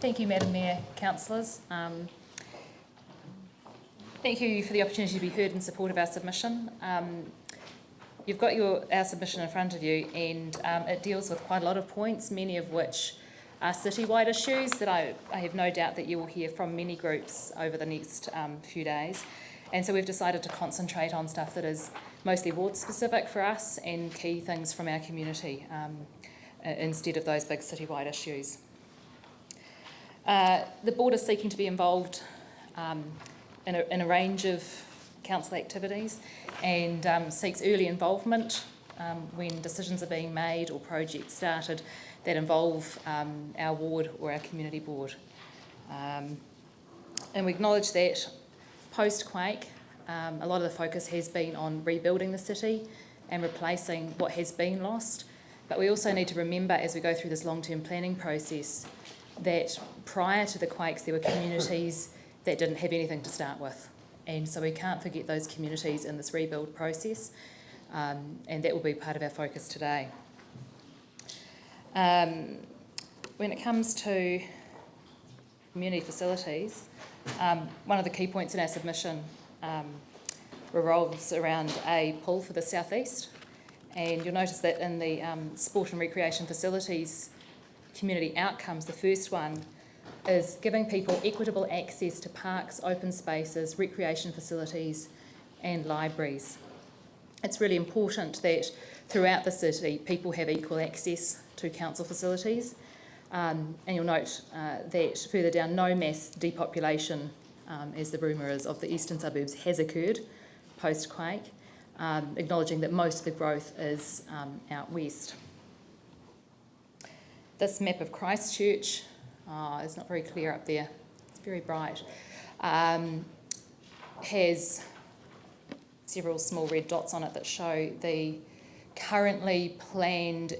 Thank you, Madam Mayor, councillors. Thank you for the opportunity to be heard in support of our submission. You've got our submission in front of you, and it deals with quite a lot of points, many of which are citywide issues that I have no doubt that you will hear from many groups over the next few days. And so we've decided to concentrate on stuff that is mostly ward specific for us and key things from our community instead of those big citywide issues. The board is seeking to be involved in a range of council activities and seeks early involvement when decisions are being made or projects started that involve our ward or our community board. And we acknowledge that post-quake, a lot of the focus has been on rebuilding the city and replacing what has been lost. But we also need to remember as we go through this long-term planning process that prior to the quakes there were communities that didn't have anything to start with. And so we can't forget those communities in this rebuild process, and that will be part of our focus today. When it comes to community facilities, one of the key points in our submission revolves around a pool for the southeast, and you'll notice that in the sport and recreation facilities community outcomes, the first one is giving people equitable access to parks, open spaces, recreation facilities and libraries. It's really important that throughout the city people have equal access to council facilities, and you'll note that further down, no mass depopulation, as the rumour is, of the eastern suburbs has occurred post-quake, acknowledging that most of the growth is out west. This map of Christchurch, it's not very clear up there, it's very bright, has several small red dots on it that show the currently planned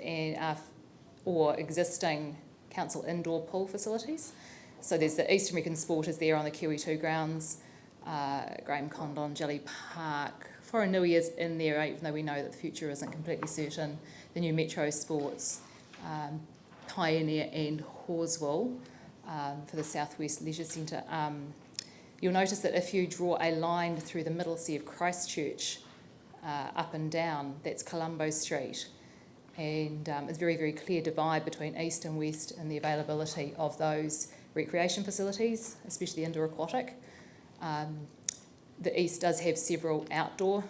or existing council indoor pool facilities. So there's the East American Sport is there on the Kiwi2 grounds, Graham Condon, Jelly Park, Wharenui is in there, even though we know that the future isn't completely certain, the new Metro Sports, Pioneer and Horswell for the Southwest Leisure Centre. You'll notice that if you draw a line through the middle sea of Christchurch up and down, that's Colombo Street, and it's a very, very clear divide between east and west in the availability of those recreation facilities, especially indoor aquatic. The east does have several outdoor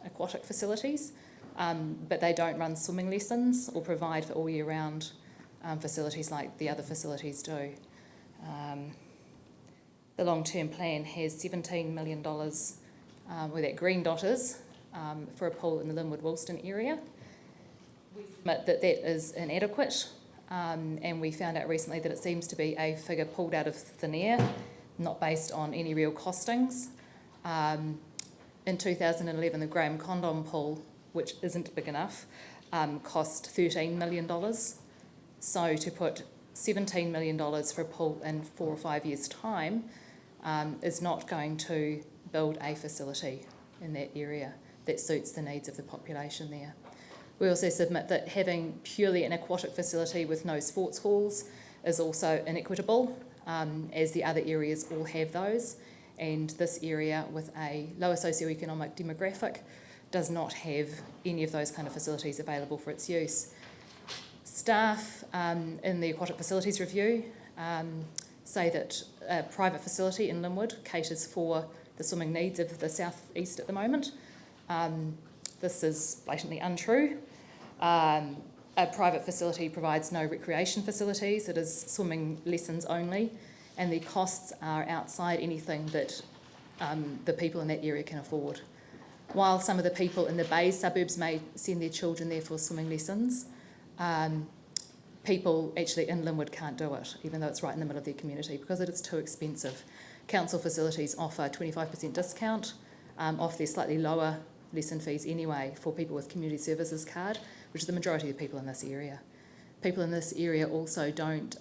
aquatic facilities, but they don't run swimming lessons or provide for all year round facilities like the other facilities do. The long-term plan has $17 million where that green dot is for a pool in the Linwood-Woolston area. We submit that that is inadequate, and we found out recently that it seems to be a figure pulled out of thin air, not based on any real costings. In 2011, the Graham Condon pool, which isn't big enough, cost $13 million. So to put $17 million for a pool in 4 or 5 years' time is not going to build a facility in that area that suits the needs of the population there. We also submit that having purely an aquatic facility with no sports halls is also inequitable, as the other areas all have those, and this area with a lower socioeconomic demographic does not have any of those kind of facilities available for its use. Staff in the Aquatic Facilities Review say that a private facility in Linwood caters for the swimming needs of the southeast at the moment. This is blatantly untrue. A private facility provides no recreation facilities, it is swimming lessons only, and the costs are outside anything that the people in that area can afford. While some of the people in the Bay suburbs may send their children there for swimming lessons, people actually in Linwood can't do it, even though it's right in the middle of their community, because it is too expensive. Council facilities offer 25% discount off their slightly lower lesson fees anyway for people with community services card, which is the majority of people in this area. People in this area also don't,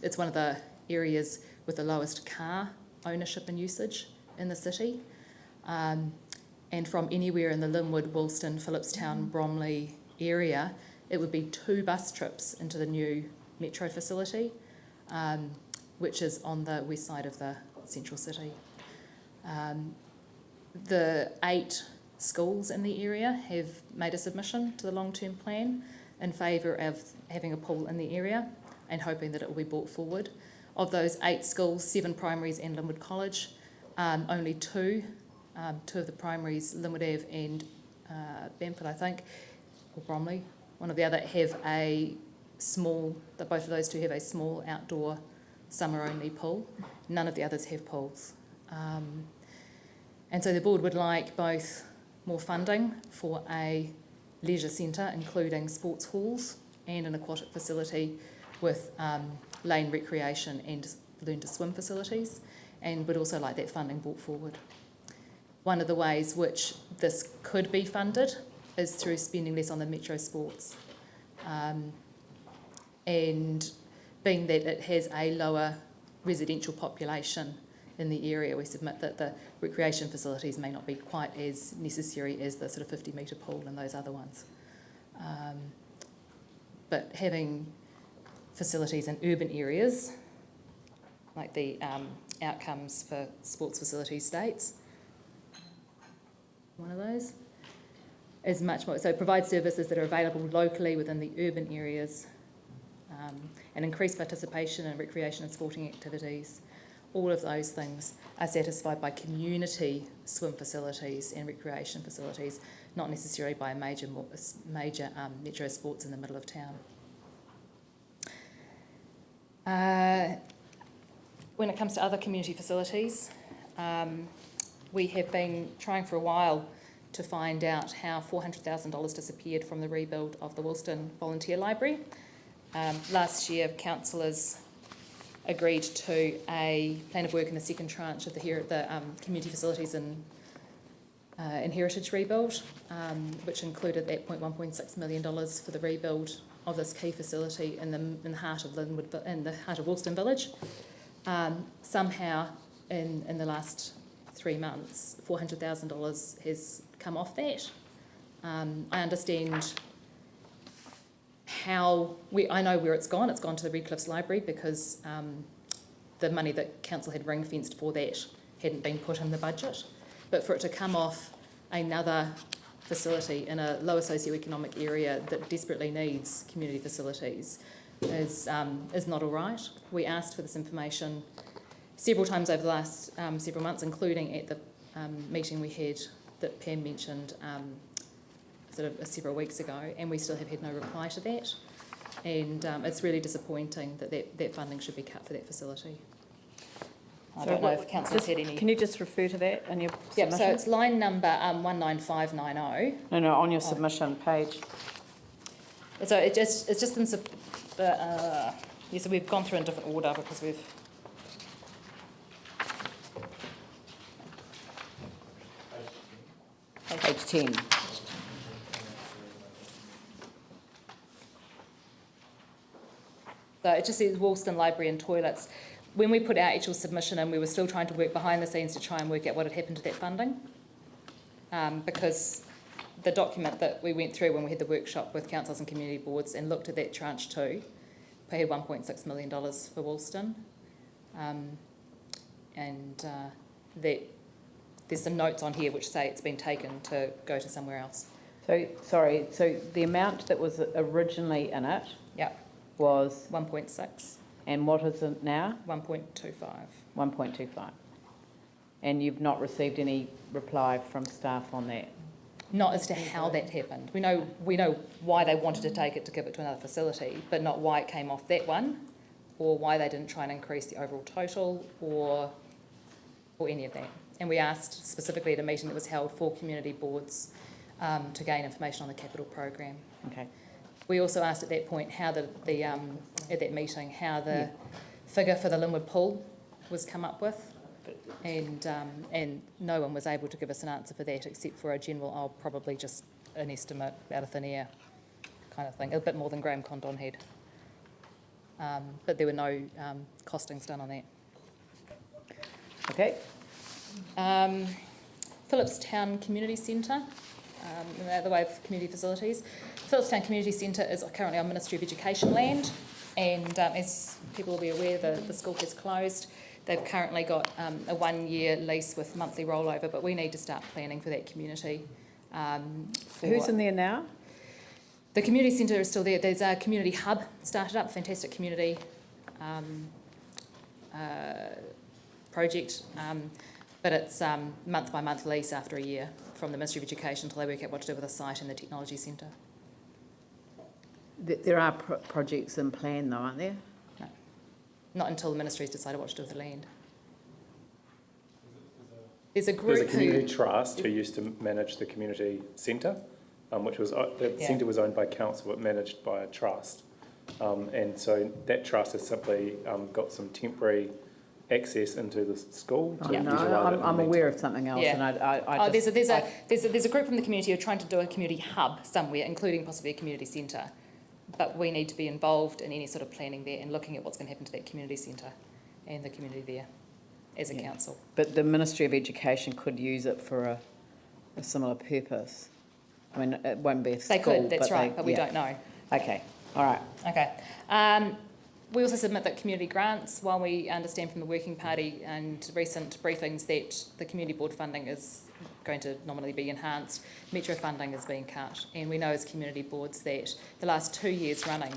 it's one of the areas with the lowest car ownership and usage in the city. And from anywhere in the Linwood, Woolston, Phillipstown, Bromley area, it would be 2 bus trips into the new metro facility. which is on the west side of the central city. The 8 schools in the area have made a submission to the long-term plan in favour of having a pool in the area and hoping that it will be brought forward. Of those 8 schools, 7 primaries and Linwood College, only two of the primaries, Linwood Ave and Bamford, I think, or Bromley, one of the other, have a small, both of those two have a small outdoor summer-only pool. None of the others have pools. And so the board would like both more funding for a leisure centre, including sports halls and an aquatic facility with lane recreation and learn to swim facilities, and would also like that funding brought forward. One of the ways which this could be funded is through spending less on the metro sports. And being that it has a lower residential population in the area, we submit that the recreation facilities may not be quite as necessary as the sort of 50-metre pool and those other ones. But having facilities in urban areas, like the outcomes for sports facilities states, one of those, is much more, so provide services that are available locally within the urban areas, and increase participation in recreation and sporting activities. All of those things are satisfied by community swim facilities and recreation facilities, not necessarily by major metro sports in the middle of town. When it comes to other community facilities, we have been trying for a while to find out how $400,000 disappeared from the rebuild of the Woolston Volunteer Library. Last year, councillors agreed to a plan of work in the second tranche of the community facilities and heritage rebuild, which included that $1.6 million for the rebuild of this key facility in the heart of Linwood, in the heart of Woolston Village. Somehow, in the last 3 months, $400,000 has come off that. I understand I know where it's gone. It's gone to the Redcliffs Library because the money that council had ring-fenced for that hadn't been put in the budget. But for it to come off another facility in a lower socioeconomic area that desperately needs community facilities is not all right. We asked for this information several times over the last several months, including at the meeting we had that Pam mentioned several weeks ago, and we still have had no reply to that. And it's really disappointing that funding should be cut for that facility. I don't know if council's had any. Can you just refer to that in your submission? Yep, so it's line number 19590. No, on your submission page. So it's just in so we've gone through in different order because we've. Page 10. So it just says Woolston Library and toilets. When we put our actual submission in, we were still trying to work behind the scenes to try and work out what had happened to that funding. Because the document that we went through when we had the workshop with councils and community boards and looked at that tranche 2, paid $1.6 million for Woolston. That there's some notes on here which say it's been taken to go to somewhere else. So, sorry, so the amount that was originally in it was 1.6. And what is it now? 1.25. 1.25. And you've not received any reply from staff on that? Not as to how that happened. We know why they wanted to take it to give it to another facility, but not why it came off that one, or why they didn't try and increase the overall total, or any of that. And we asked specifically at a meeting that was held for community boards to gain information on the capital program. Okay. We also asked at that point how at that meeting how the figure for the Linwood pool was come up with, and no one was able to give us an answer for that except for a general, probably just an estimate out of thin air kind of thing, a bit more than Graham Condon had. But there were no costings done on that. Okay. Phillipstown Community Centre, the other way of community facilities. Phillipstown Community Centre is currently on Ministry of Education land, And as people will be aware, the school has closed. They've currently got a 1-year lease with monthly rollover, but we need to start planning for that community. Who's in there now? The community centre is still there. There's a community hub started up, fantastic community project, but it's month by month lease after a year from the Ministry of Education until they work out what to do with the site and the technology centre. There are projects in plan though, aren't there? No, not until the Ministry's decided what to do with the land. There's a group There's a community trust who used to manage the community centre, which was the centre was owned by council but managed by a trust, and so that trust has simply got some temporary access into the school. Oh, no, I'm aware of something else, and there's a group from the community who are trying to do a community hub somewhere, including possibly a community centre. But we need to be involved in any sort of planning there and looking at what's going to happen to that community centre and the community there as a council. But the Ministry of Education could use it for a similar purpose. I mean, it won't be a school. They could, that's right, but we don't know. Okay, all right. Okay. We also submit that community grants, while we understand from the Working Party and recent briefings that the community board funding is going to nominally be enhanced, Metro funding is being cut. And we know as community boards that the last 2 years running,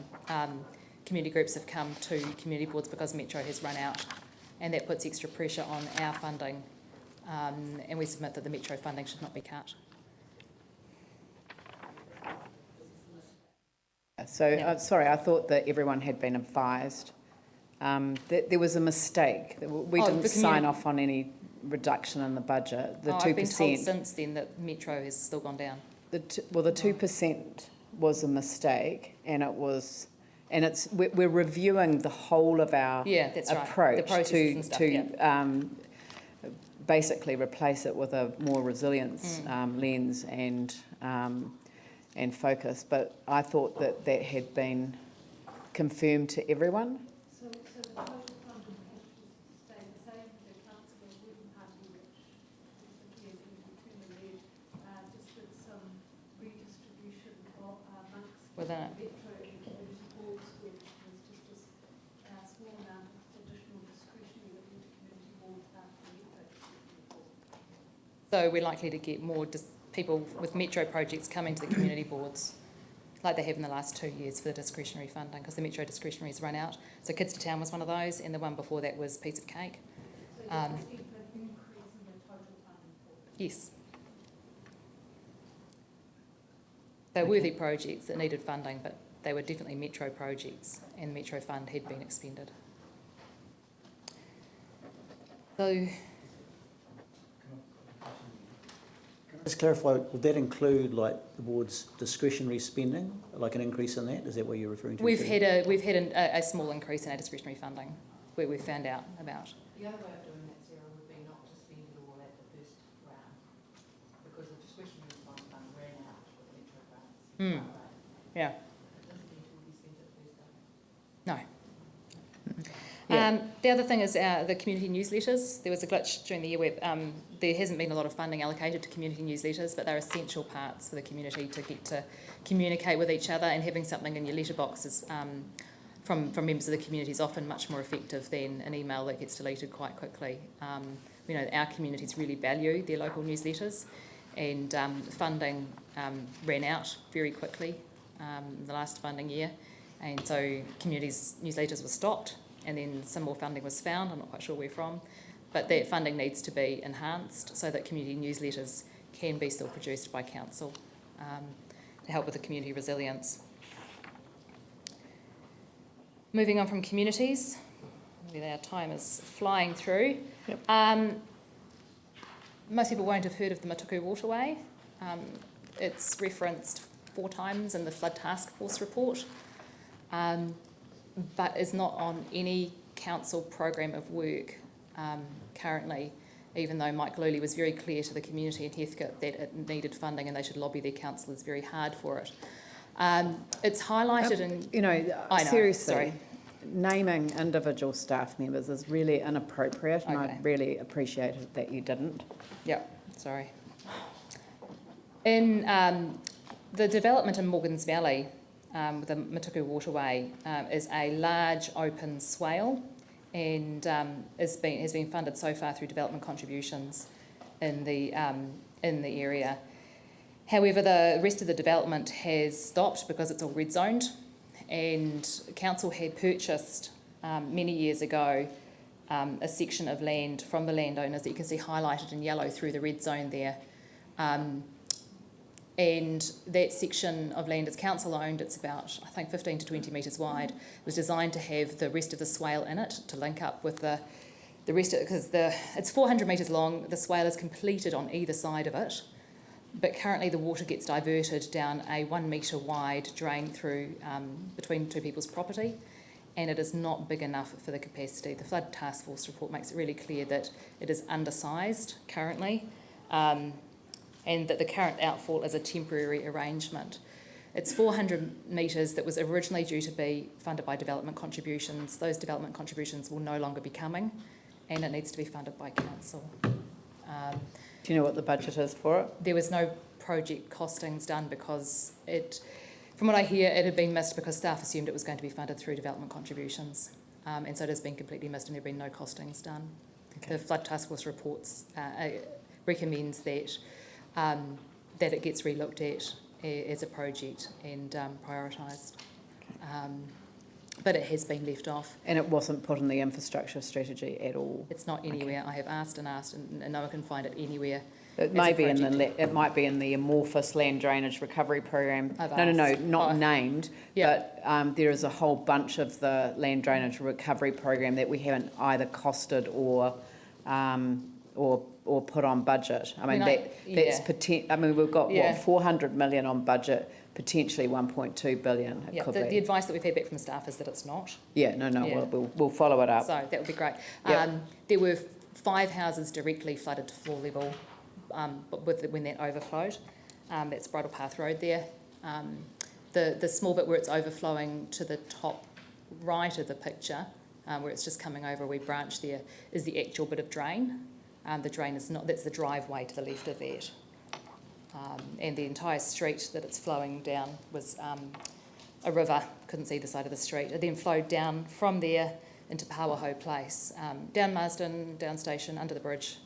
community groups have come to community boards because Metro has run out, and that puts extra pressure on our funding. And we submit that the Metro funding should not be cut. So, sorry, I thought that everyone had been advised that there was a mistake. We didn't sign off on any reduction in the budget. The 2%. I've been told since then that Metro has still gone down. The 2% was a mistake, and we're reviewing the whole of our approach to basically replace it with a more resilience lens and focus, but I thought that had been confirmed to everyone. So the total funding has stayed the same. The council wouldn't have disappeared into 2 million, just with some redistribution of amongst Within it. Metro and community boards, which was just a small amount of additional discretionary that the community boards have to meet that. So we're likely to get more people with Metro projects coming to the community boards like they have in the last 2 years for the discretionary funding, because the Metro discretionary's run out. So Kids to Town was one of those, and the one before that was Piece of Cake. So there's been an increase in the total funding for it. Yes. They're worthy projects that needed funding, but they were definitely Metro projects, and the Metro fund had been expended. So, Just clarify, would that include like the board's discretionary spending, like an increase in that? Is that what you're referring to? we've had a small increase in our discretionary funding, where we've found out about. The other way of doing that, Sarah, would be not to spend it all at the first round, because the discretionary response fund ran out with Metro grants. Yeah. It doesn't need to be spent at the first round. No. Yeah. The other thing is the community newsletters. There was a glitch during the year where there hasn't been a lot of funding allocated to community newsletters, but they're essential parts for the community to get to communicate with each other, and having something in your letterbox is, from members of the community is often much more effective than an email that gets deleted quite quickly. We know that our communities really value their local newsletters, and funding ran out very quickly the last funding year, and so communities' newsletters were stopped. And then some more funding was found, I'm not quite sure where from, but that funding needs to be enhanced so that community newsletters can be still produced by council to help with the community resilience. Moving on from communities, our time is flying through. Yep. Most people won't have heard of the Matuku Waterway. It's referenced 4 times in the Flood Task Force report. But is not on any council program of work currently, even though Mike Luley was very clear to the community in Heathcote that it needed funding and they should lobby their councillors very hard for it. It's highlighted in... Seriously, naming individual staff members is really inappropriate, and I really appreciated that you didn't. Yeah, sorry. In the development in Morgans Valley, the Matuku Waterway, is a large open swale, and has been funded so far through development contributions in the area. However, the rest of the development has stopped because it's all red zoned, and council had purchased many years ago a section of land from the landowners that you can see highlighted in yellow through the red zone there. And that section of land is council owned. It's about, I think, 15 to 20 metres wide. It was designed to have the rest of the swale in it to link up with the rest of it, because it's 400 metres long. The swale is completed on either side of it, but currently the water gets diverted down a 1 metre wide drain through between two people's property, and it is not big enough for the capacity. The Flood Task Force report makes it really clear that it is undersized currently, and that the current outfall is a temporary arrangement. It's 400 metres that was originally due to be funded by development contributions. Those development contributions will no longer be coming, and it needs to be funded by council. Do you know what the budget is for it? There was no project costings done because from what I hear, it had been missed because staff assumed it was going to be funded through development contributions. And so it has been completely missed and there have been no costings done. Okay. The Flood Task Force reports recommends that it gets relooked at as a project and prioritised. But it has been left off. And it wasn't put in the infrastructure strategy at all? It's not anywhere. Okay. I have asked and no one can find it anywhere. It might be in the amorphous land drainage recovery program. Not named, but there is a whole bunch of the land drainage recovery program that we haven't either costed or put on budget. We've got 400 million on budget, potentially 1.2 billion. The advice that we've had back from staff is that it's not. We'll follow it up. So that would be great. There were 5 houses directly flooded to floor level. When that overflowed, that's Bridle Path Road there. The small bit where it's overflowing to the top right of the picture, where it's just coming over a wee branch there, is the actual bit of drain. The drain is not, that's the driveway to the left of that. And the entire street that it's flowing down was a river, couldn't see the side of the street. It then flowed down from there into Pawaho Place, down Marsden, down station, under the bridge,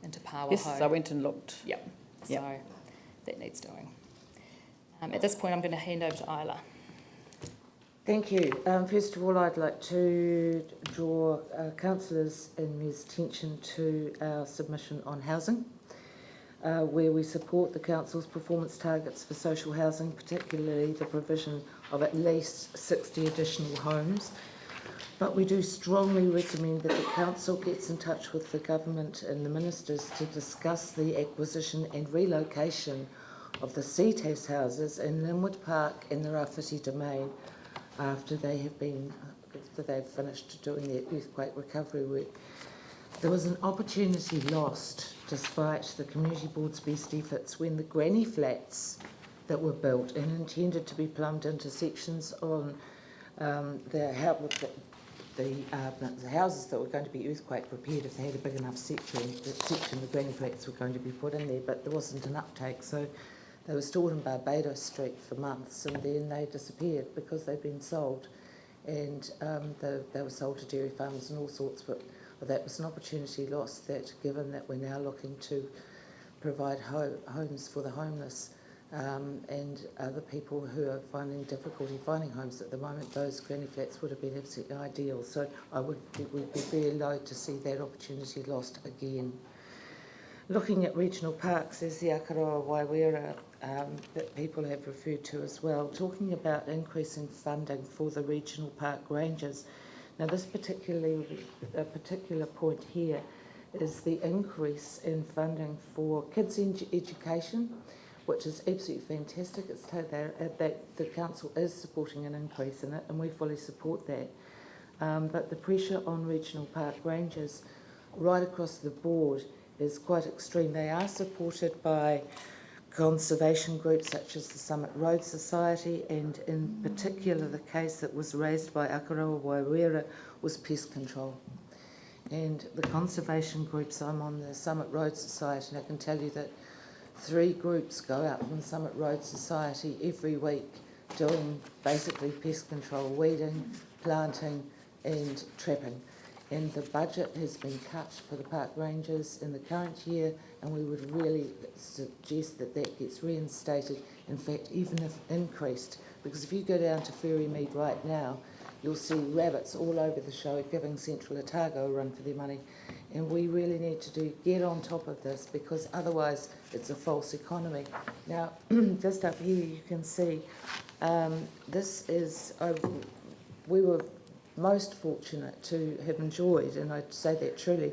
into Pawaho. Yes, I went and looked. So that needs doing. At this point, I'm going to hand over to Isla. Thank you. First of all, I'd like to draw councillors and Mayor's attention to our submission on housing, where we support the council's performance targets for social housing, particularly the provision of at least 60 additional homes. But we do strongly recommend that the council gets in touch with the government and the ministers to discuss the acquisition and relocation of the CTAS houses in Linwood Park and the Rawhiti Domain after they've finished doing their earthquake recovery work. There was an opportunity lost despite the community board's best efforts when the granny flats that were built and intended to be plumbed into sections on the houses that were going to be earthquake repaired. If they had a big enough section, the granny flats were going to be put in there, but there wasn't an uptake, so they were stored in Barbados Street for months, and then they disappeared because they'd been sold, and they were sold to dairy farmers and all sorts, but that was an opportunity lost, that given that we're now looking to provide homes for the homeless, and other people who are finding difficulty finding homes at the moment, those granny flats would have been absolutely ideal. So we'd be very loath to see that opportunity lost again. Looking at regional parks, as the Akaroa Waiwera that people have referred to as well, talking about increasing funding for the regional park rangers. Now this particular point here is the increase in funding for kids' education, which is absolutely fantastic. It's that the council is supporting an increase in it, and we fully support that. But the pressure on regional park rangers right across the board is quite extreme. They are supported by conservation groups such as the Summit Road Society, and in particular the case that was raised by Akaroa Waiwera was pest control. And the conservation groups, I'm on the Summit Road Society, and I can tell you that 3 groups go out from the Summit Road Society every week doing basically pest control, weeding, planting and trapping. And the budget has been cut for the park rangers in the current year, and we would really suggest that that gets reinstated, in fact even if increased, because if you go down to Ferrymead right now, you'll see rabbits all over the show giving Central Otago a run for their money. And we really need to get on top of this, because otherwise it's a false economy. Now, just up here you can see, this is, we were most fortunate to have enjoyed, and I say that truly,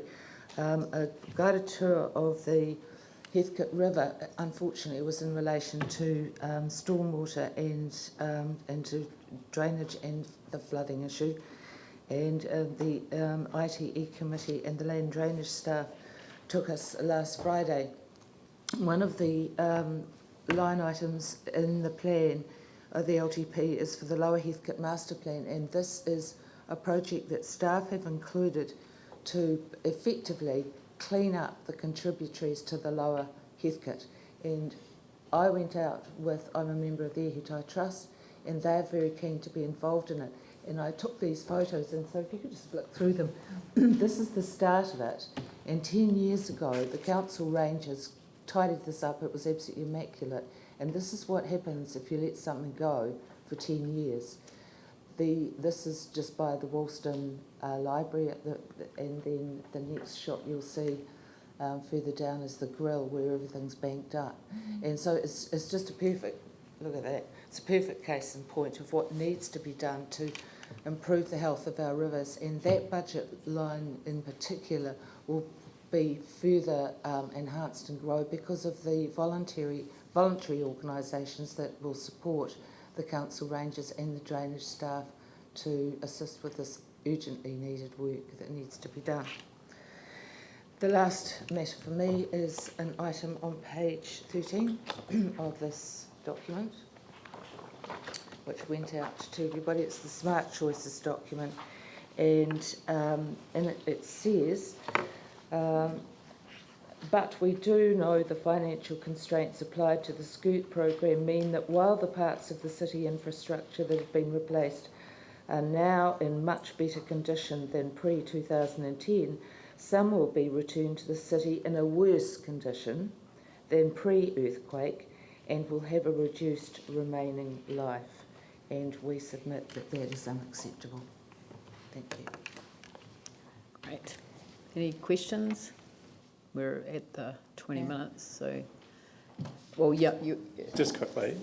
a guided tour of the Heathcote River. Unfortunately, it was in relation to stormwater and to drainage and the flooding issue. And the ITE committee and the land drainage staff took us last Friday. One of the line items in the plan of the LTP is for the Lower Heathcote Master Plan, and this is a project that staff have included to effectively clean up the contributories to the Lower Heathcote. And I went out with, I'm a member of the Ehutai Trust, and they're very keen to be involved in it. And I took these photos, and so if you could just flick through them. This is the start of it. And 10 years ago, the council rangers tidied this up. It was absolutely immaculate. And this is what happens if you let something go for 10 years. This is just by the Woolston Library, and then the next shot you'll see further down is the grill where everything's banked up. And so it's just a perfect, look at that, it's a perfect case in point of what needs to be done to improve the health of our rivers. And that budget line in particular will be further enhanced and grow because of the voluntary organisations that will support the council rangers and the drainage staff to assist with this urgently needed work that needs to be done. The last matter for me is an item on page 13 of this document, which went out to everybody. It's the Smart Choices document, and in it says, but we do know the financial constraints applied to the SCOOT program mean that while the parts of the city infrastructure that have been replaced are now in much better condition than pre-2010, some will be returned to the city in a worse condition than pre-earthquake and will have a reduced remaining life. And we submit that that is unacceptable. Thank you. Great. Any questions? We're at the 20 minutes, so... Well, yeah, you... Just quickly,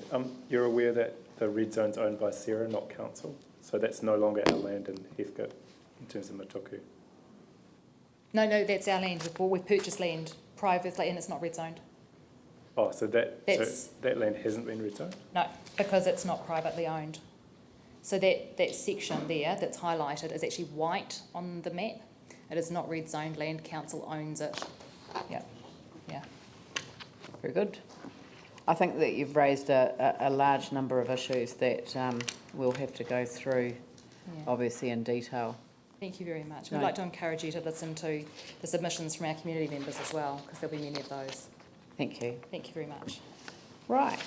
you're aware that the red zone's owned by Sarah, not council, so that's no longer our land in Heathcote in terms of Matuku. No, that's our land. We've purchased land privately and it's not red zoned. Oh, so that land hasn't been red zoned? No, because it's not privately owned. So that section there that's highlighted is actually white on the map. It is not red zoned land. Council owns it. Yeah. Very good. I think that you've raised a large number of issues that we'll have to go through, obviously, in detail. Thank you very much. We'd like to encourage you to listen to the submissions from our community members as well, because there'll be many of those. Thank you. Thank you very much. Right.